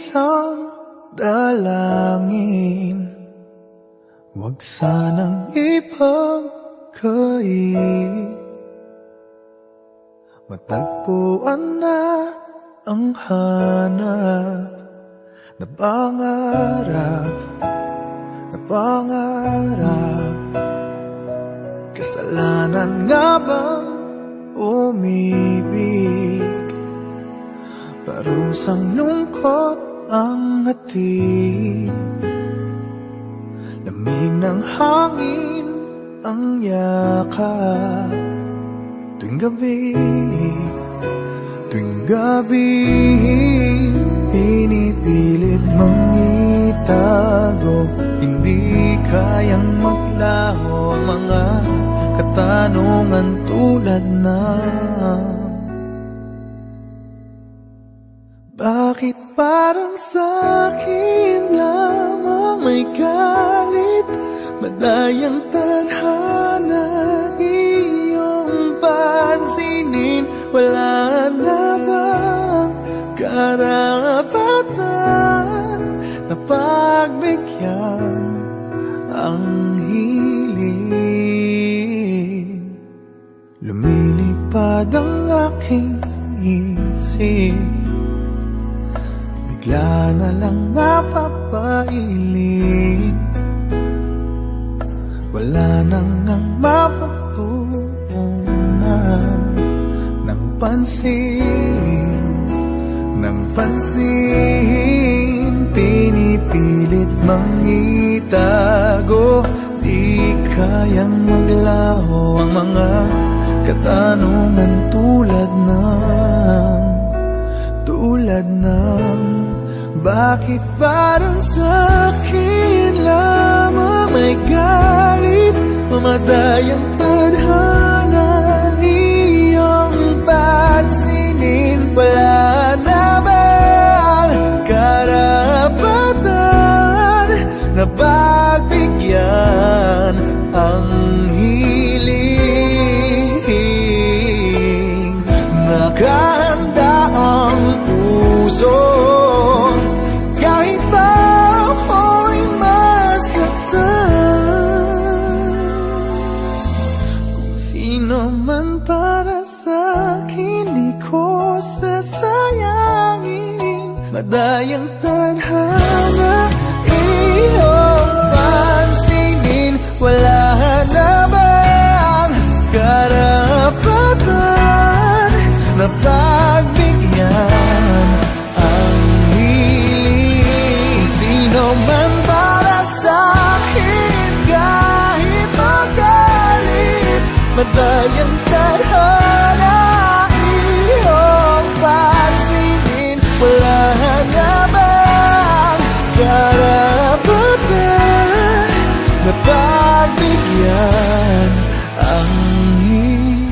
isang dalangin, huwag sanang ipagkait. Matagpuan na ang hanap na pangarap, na pangarap. Kasalanan nga bang umibig? Parusang lungkot ang hatid, lamig ng hangin ang yakap. Tuwing gabi, tuwing gabi, pinipilit mong itago. Hindi kayang maglaho ang mga katanungan tulad ng bakit parang sa'kin lamang may galit, madayang tadhana iyong pansinin. Wala na bang karapatan na pagbigyan ang hiling? Lumilipad ang aking isip, bigla na lang napapailing. Wala nang ang mapagtuunan ng pansin, ng pansin. Pinipilit mang itago, di kayang maglaho ang mga katanungan tulad ng bakit parang sa'kin lamang may galit, mamadayang tadhana iyong pansinin. Wala na bang karapatan na pagbigyan ang hiling? Nakahanda ang puso kahit pa ako'y masaktan. Kung sino man para sa'kin, di ko sasayangin. Madayang tadhana iyong pansinin. Wala na bang karapatan na pagbigyan ang hiling? Sino man para sa'kin, kahit magalit, madayang tadhana iyong pansinin. Wala na bang karapatan na pagbigyan ang hiling?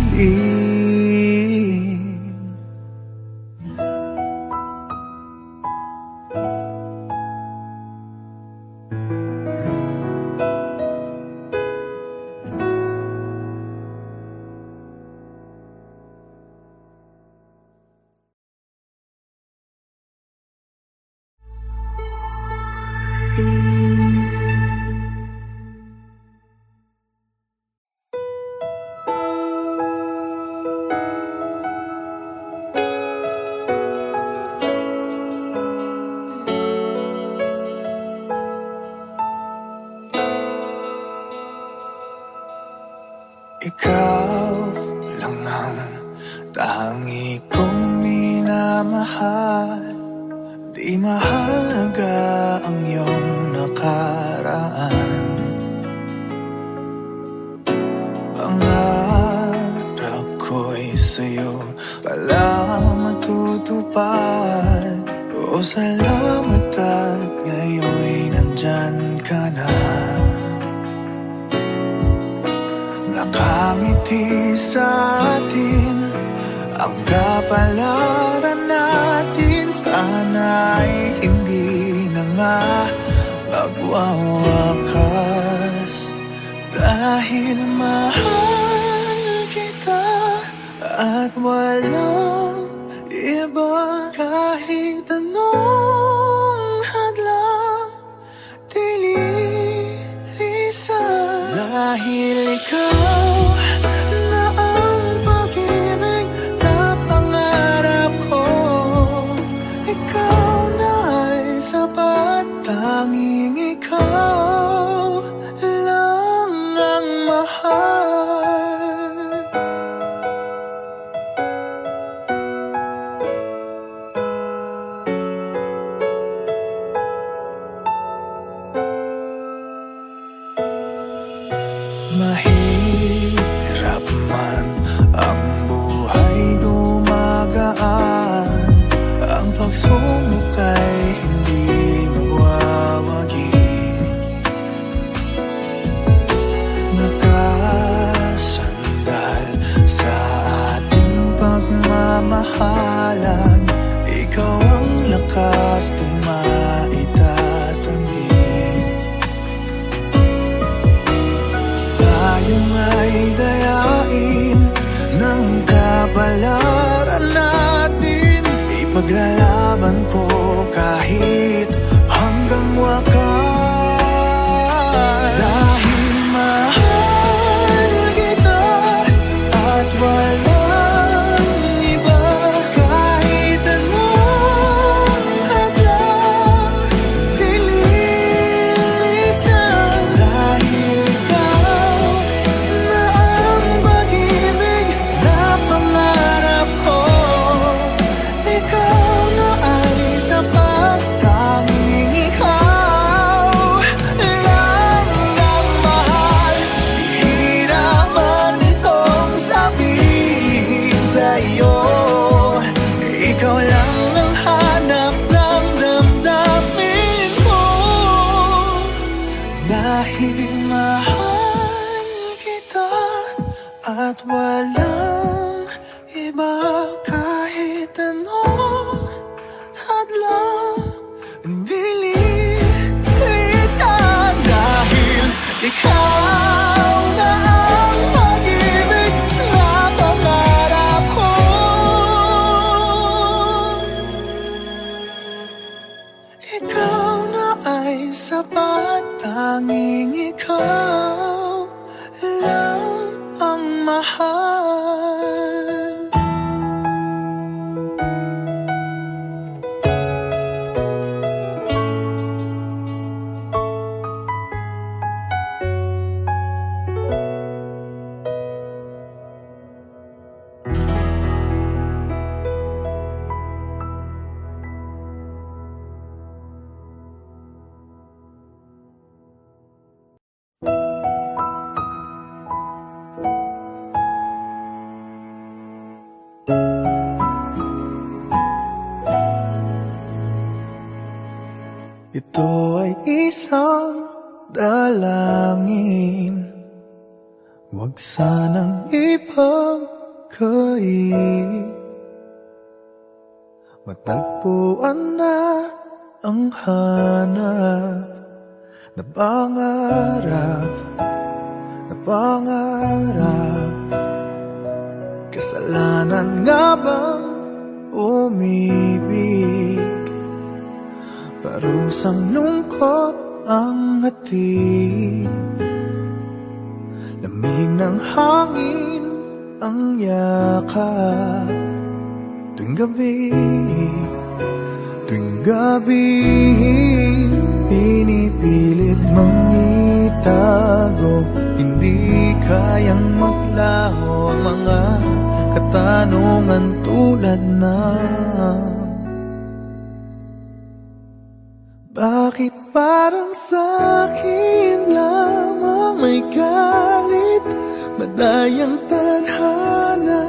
Ikaw lang ang tangi kong minamahal. Di mahalaga ang iyong nakaraan. Pangarap ko'y sa'yo pala matutupad. O salamat at ngayon'y nandyan ka na. Nakangiti sa atin ang kapalaran natin. Sana'y hindi na nga magwawakas. Dahil mahal kita at walang iba. Kahit anong tanging ikaw lang ang mahal. Mahirap man ang buhay, gumagaan. Ang pagsubok ay hindi magwawagi. Nakasandal sa ating pagmamahalan. Ikaw ang lakas di maitatanggi. Tayo ay dayain ng kapalaran natin. Ipaglalaban ko kahit hanggang wakas. Dahil mahal kita at walang iba, kahit anong hadlang dililisan. Dahil ikaw na ang pag-ibig na pangarap ko. Ikaw na ay sapat, tanging ikaw lang ang mahal. Hihirapan itong sabihin sa'yo, ikaw lang ang hanap ng damdamin ko. Dahil mahal kita at walang iba, kahit anong hadlang dililisan. Dahil ikaw na ang pag-ibig na pangarap ko. Ikaw na ay sapat, tanging ikaw lang ang mahal. Ito ay isang dalangin, huwag sanang ipagkait. Matagpuan na ang hanap na pangarap, na pangarap. Kasalanan nga bang umibig? Parusang lungkot ang hatid, lamig ng hangin ang yakap. Tuwing gabi, tuwing gabi, pinipilit mang itago. Hindi kayang maglaho ang mga katanungan tulad ng bakit parang sa'kin lamang may galit? Madayang tadhana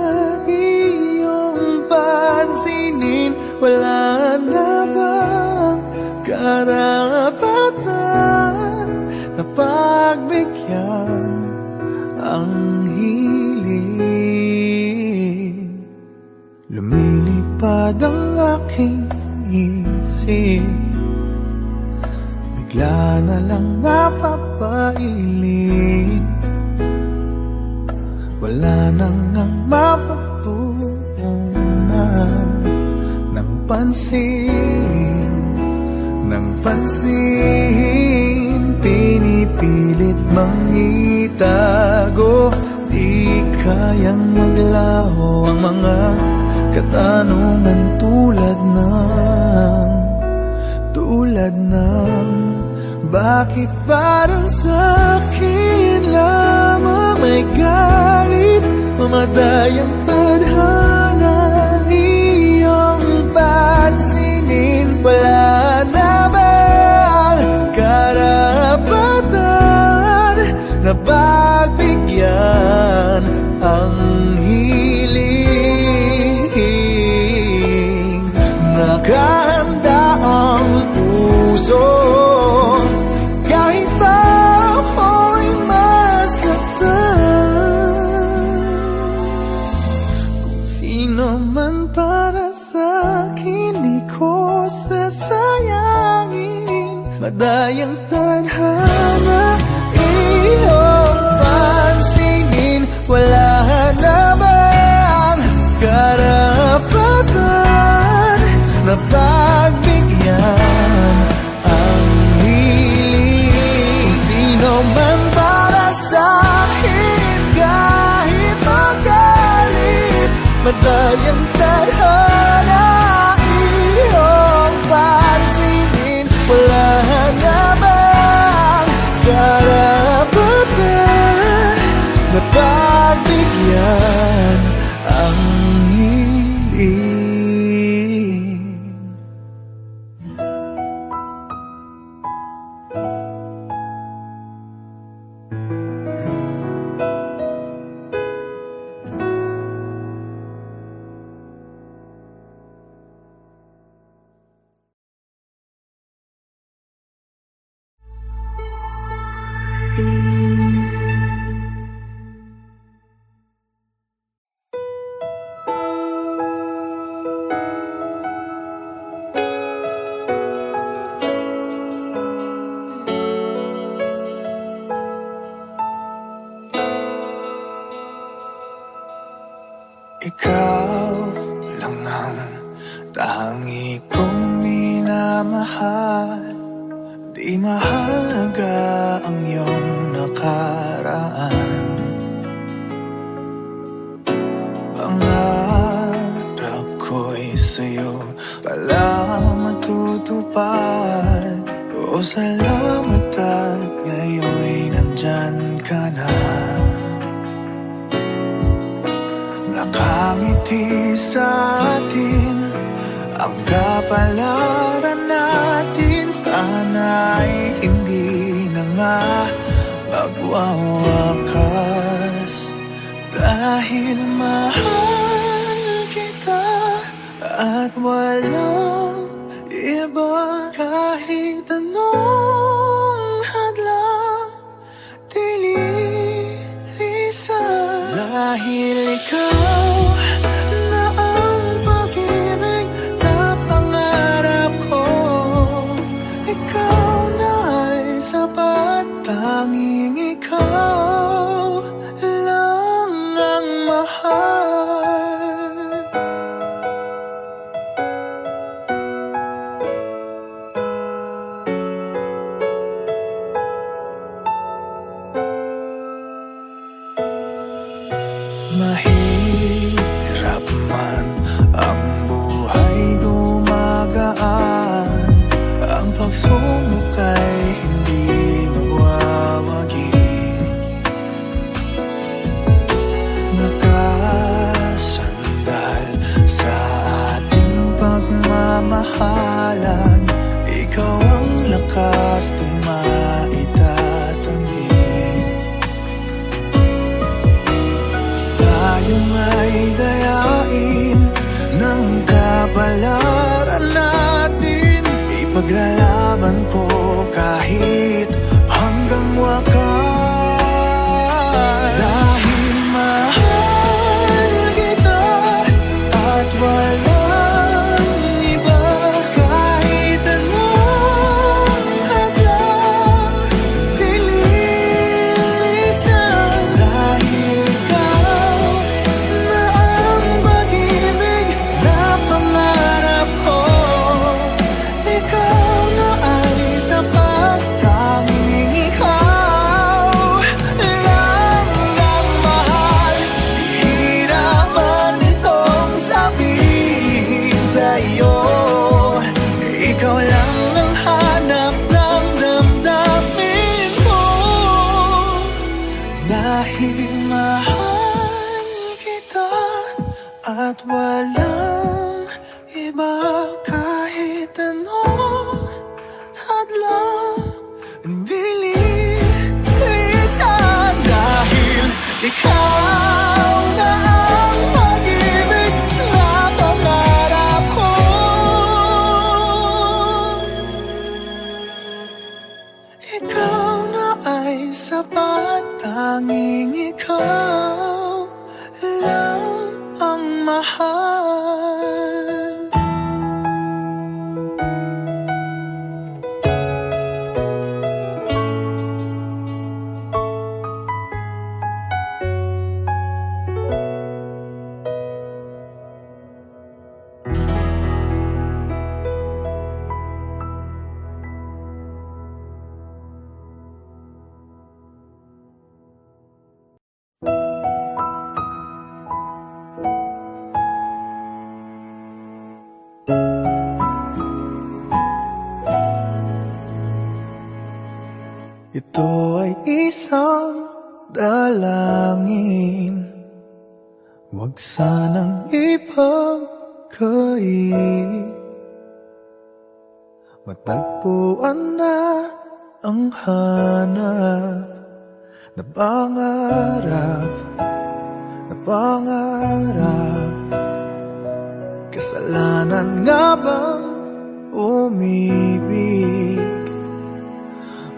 iyong pansinin. Wala na bang karapatan na pagbigyan ang hiling? Lumilipad ang aking isip, bigla na lang napapailing. Wala nang ang mapagtuunan ng pansin, ng pansin. Pinipilit mang itago, di kayang maglaho ang mga katanungan tulad ng Bakit parang sa'kin lamang may galit? Mamatay ang tadhana, iyong pansinin. Wala na bang karapatan na pagbigyan ang hiling? Nakahanda ang puso kahit ako'y masaktan. Kung sino man para sa'kin, di ko sasayangin. Madayang tadhana, iyong pansinin. Wala na bang karapatan na pagbigyan ang hiling? Sino man para sa'kin, kahit magalit. Madayang tadhana, iyong pansinin. Wala na bang karapatan na pagbigyan ang hiling? Ikaw lang ang tangi kong minamahal. Di mahalaga ang iyong nakaraan. Pangarap ko'y sa'yo pala matutupad. O salamat at ngayon'y nandyan ka na. Nakangiti sa atin ang kapalaran natin. Sana'y hindi na nga magwawakas. Dahil mahal kita at walang iba. Kahit anong hadlang dililisan. Dahil ikaw na ang pag-ibig na pangarap ko. Ikaw na ay sapat. Tanging ikaw lang ang mahal. Mahirap man ang buhay, gumagaan. Ang pagsubok ay hindi magwawagi. Nakasandal sa ating pagmamahalan. Ikaw ang lakas di maitatanggi. Tayo may dayain ng kapalaran natin. Ipaglalaban ko kahit hanggang wakas. Dahil mahal kita at walang iba. Kahit anong hadlang dililisan. Dahil ikaw na ang pag-ibig na pangarap ko. Ikaw na ay sapat. ay sapat. Tanging ikaw lang ang mahal. Ito ay isang dalangin, huwag sanang ipagkait. Matagpuan na ang hanap na pangarap, na pangarap. Kasalanan nga bang umibig?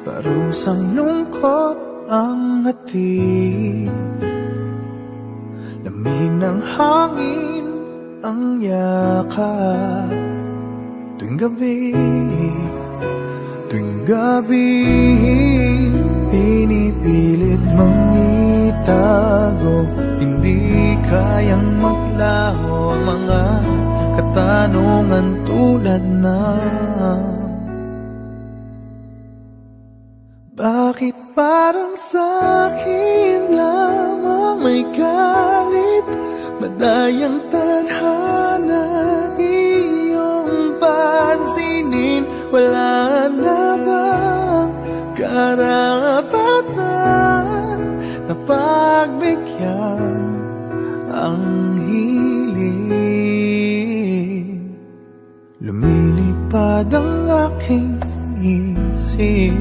Parusang lungkot ang hatid, lamig ng hangin ang yakap. Tuwing gabi, tuwing gabi, pinipilit mang itago. Hindi kayang maglaho ang mga katanungan tulad ng bakit parang sa'kin lamang may galit? Madayang tadhana iyong pansinin. Wala na bang karapatan na pagbigyan ang hiling? Lumilipad ang aking isip,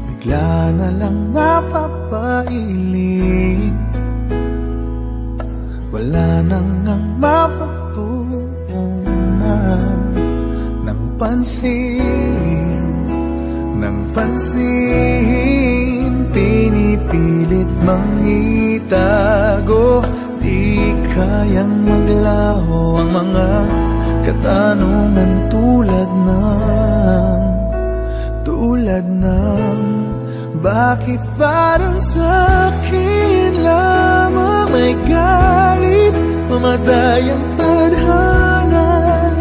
bigla na lang napapailing. Wala nang nang mapagtuunan ng pansin, ng pansin. Pinipilit mang itago, di kayang maglaho ang mga katanungan tulad ng bakit parang sa'kin lamang may galit? Mamadayang tadhana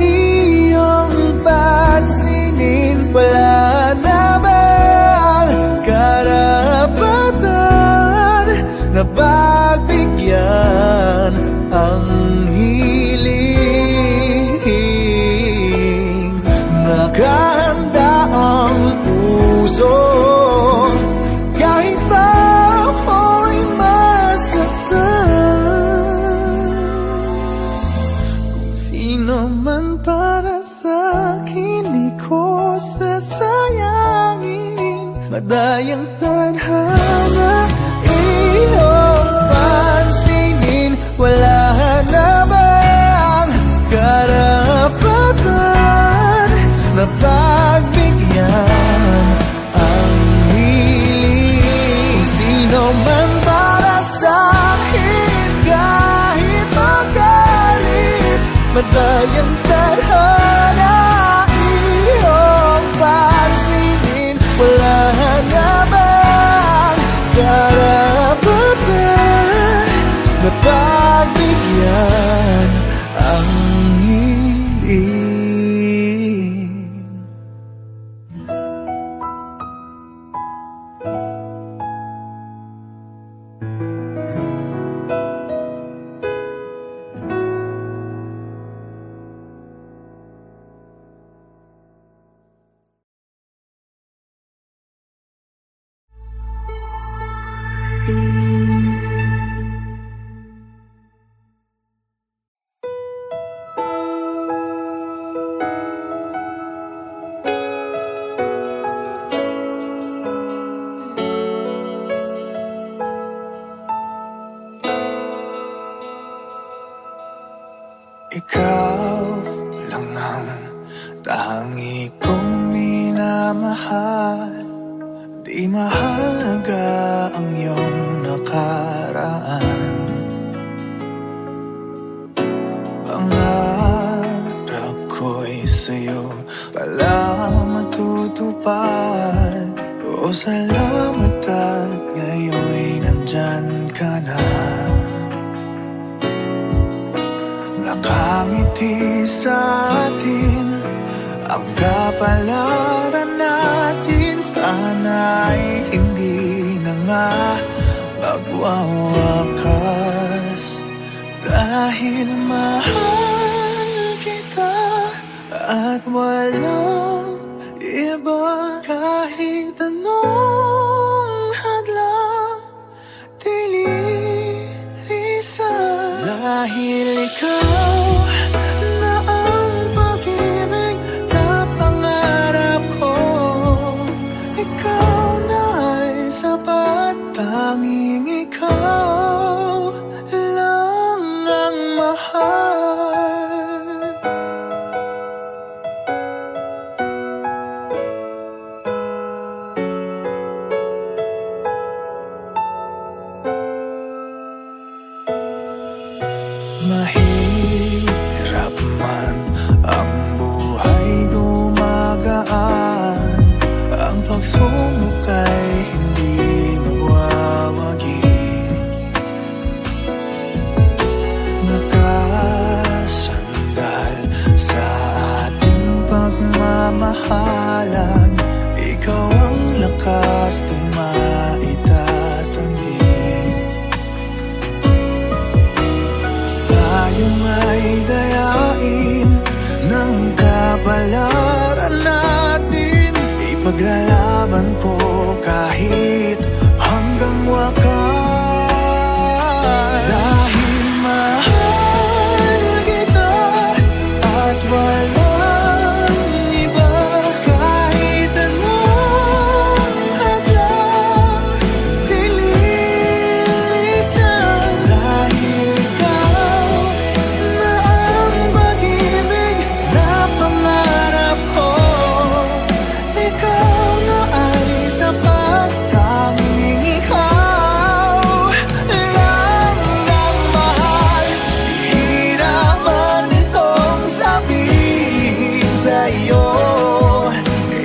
iyong pansinin. Wala na bang karapatan na pagbigyan ang hiling? Nakahanda ang puso kahit ako'y masaktan. Kung sino man para sa'kin, di ko sasayangin. Madayang tadhana iyong pansinin. Wala na bang karapatan na pagbigyan ang hiling? Sino man para sa'kin, kahit magalit. Madayang tadhana iyong pansinin. Wala na bang karapatan na pagbigyan ang hiling? Ikaw lang ang tangi kong minamahal. di mahalaga ang iyong nakaraan. Pangarap ko'y sa'yo pala matutupad. O salamat at ngayon'y nandyan ka na. Nakangiti sa atin ang kapalaran natin. Sana'y hindi na nga magwawakas. Dahil mahal kita at walang iba. Kahit anong hadlang dililisan. Dahil ikaw na ang pag-ibig na pangarap ko. Ikaw na ay sapat, tanging ikaw lang ang mahal. Mahirap man ang buhay, gumagaan. Ang pagsubok ay hindi magwawagi. Nakasandal sa ating pagmamahalan. Ikaw ang lakas di maitatanggi. Tayong ay dayain ng kapalaran natin. Ipaglalaban ko kahit hanggang wakas. Dahil mahal kita at walang iba. Kahit anong hadlang dililisan. Dahil ikaw na ang pag-ibig na pangarap ko. Ikaw na ay sapat, tanging ikaw lang ang mahal. Hihirapan itong sabihin sa'yo.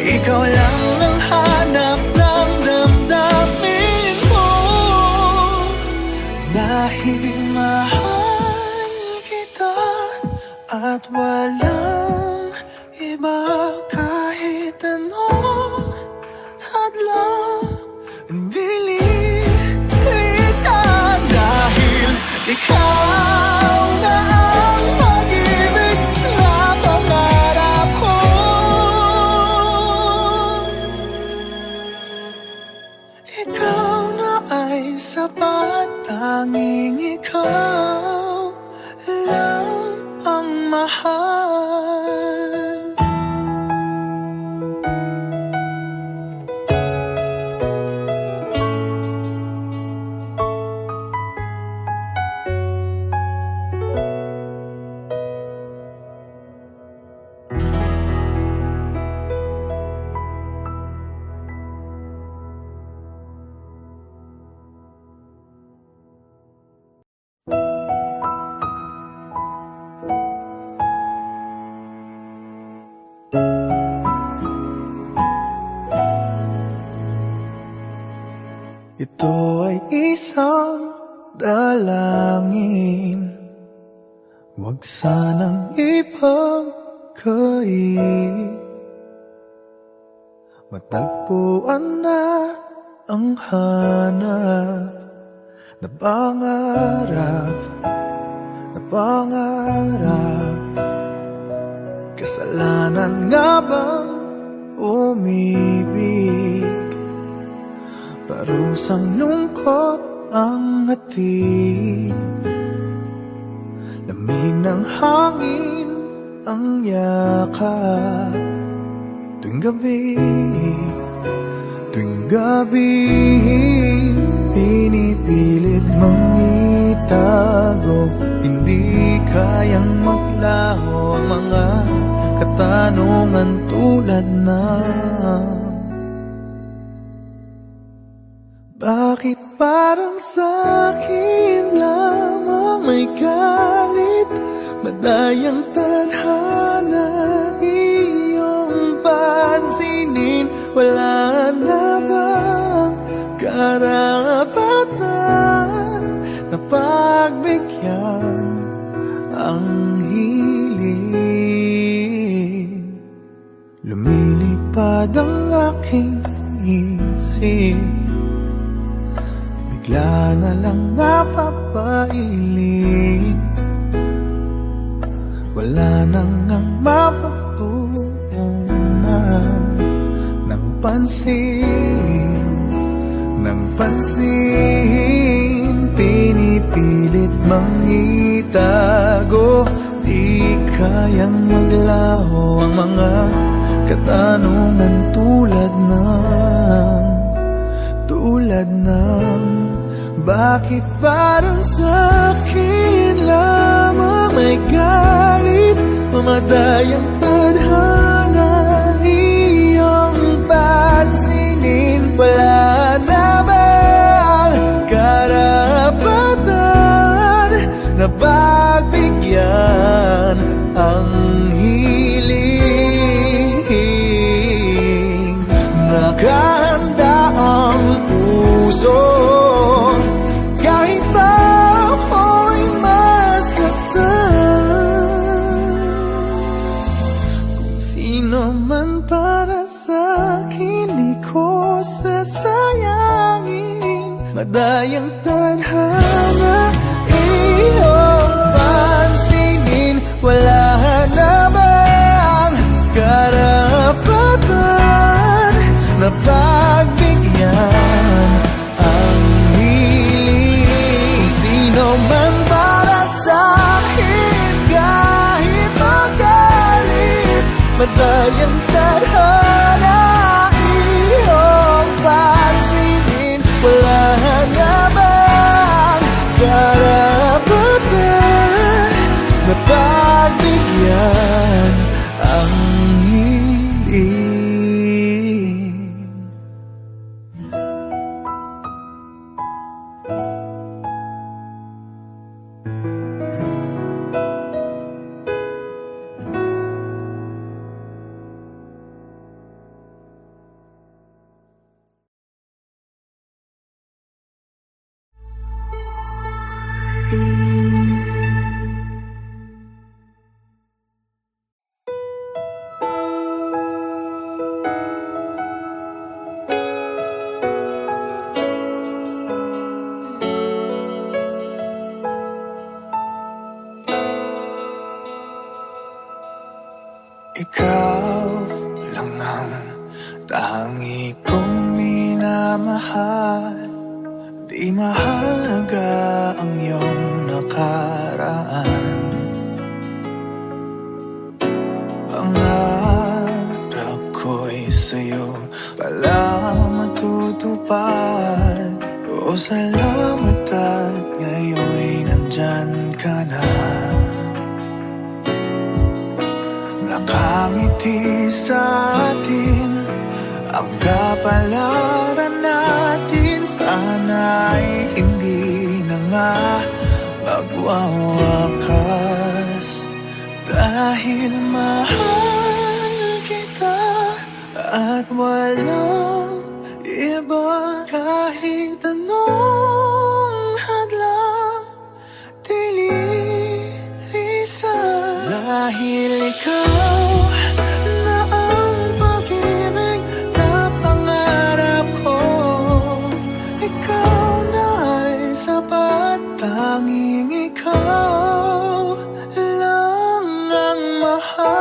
Ikaw lang ang hanap ng damdamin ko. Dahil mahal kita at walang iba. Kahit anong hadlang dililisan. Dahil ikaw na ang pag-ibig na pangarap ko. Ikaw na ay sapat, tanging ikaw lang ang mahal. Ito ay isang dalangin, huwag sanang ipagkait. Matagpuan na ang hanap na pangarap, na pangarap. Kasalanan nga bang umibig? Parusang lungkot ang hatid. Lamig ng hangin ang yakap. Tuwing gabi, tuwing gabi, pinipilit mang itago. Hindi kayang maglaho ang mga katanungan tulad na Bakit parang sa'kin lamang may galit? Madayang tadhana iyong pansinin. Wala na bang karapatan na pagbigyan ang hiling? Lumilipad ang aking isip, bigla na lang napapailing. Wala nang ang mapagtuunan ng pansin, ng pansin. Pinipilit mang itago, di kayang maglaho ang mga katanungan tulad ng bakit parang sa'kin lamang may galit? Mamadayang tadhana iyong pansinin. Wala na bang karapatan na pagbigyan ang hiling? Nakahanda ang puso kahit pa ako'y masaktan. Kung sino man para sa'kin di ko sasayangin. Madayang tadhana iyong pansinin. Wala na bang karapatan na pagbigyan ang hiling? Sino man para sa'kin kahit magalit. Madayang tadhana iyong pansinin. Wala na bang karapatan na pagbigyan ang hiling? Ikaw lang ang tangi kong minamahal. Di mahalaga ang iyong nakaraan. Pangarap ko'y sa'yo pala matutupad. O salamat at ngayon'y nandyan ka na. Nakangiti sa atin ang kapalaran natin. Sana'y hindi na nga magwawakas. Dahil mahal kita at walang iba. Kahit anong hadlang dililisan. Dahil ikaw na ang pag-ibig na pangarap ko. Ikaw na ay sapat. Tanging ikaw lang ang mahal.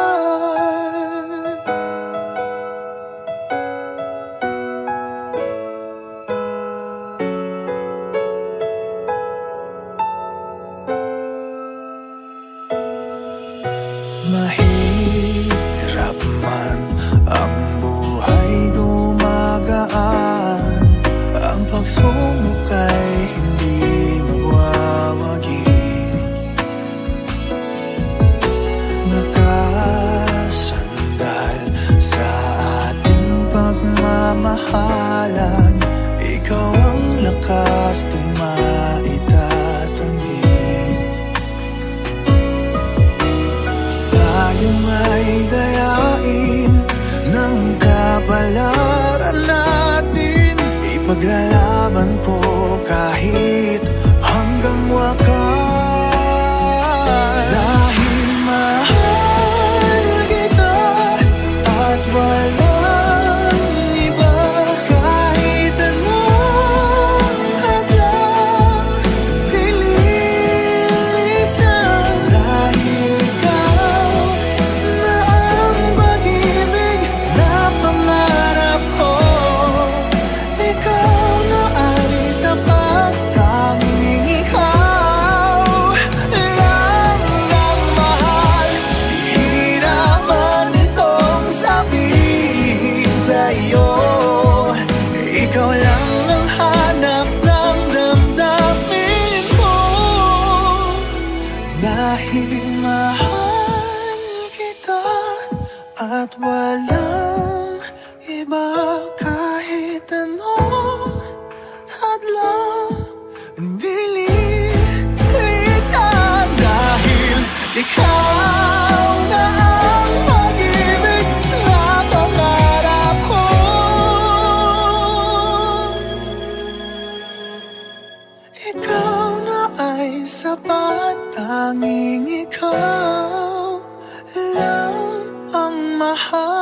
Mahirap man ang buhay gumagaan. Ang pagsubok ay hindi magwawagi. Nakasandal sa ating pagmamahalan. Ikaw ang Ipaglalaban ko kahit hanggang wakas. Dahil mahal kita at walang iba, kahit anong hadlang dililisan. Dahil ikaw na ang pag-ibig na pangarap ko, ikaw na ay sapat, tanging ikaw lang ang mahal. Hihirapan itong sabihin sa'yo, ikaw lang ang hanap ng damdamin ko. Dahil mahal kita at walang iba, kahit anong hadlang dililisan. Dahil ikaw na ang pag-ibig na pangarap ko, ikaw na ay sapat, tanging ikaw lang ang mahal.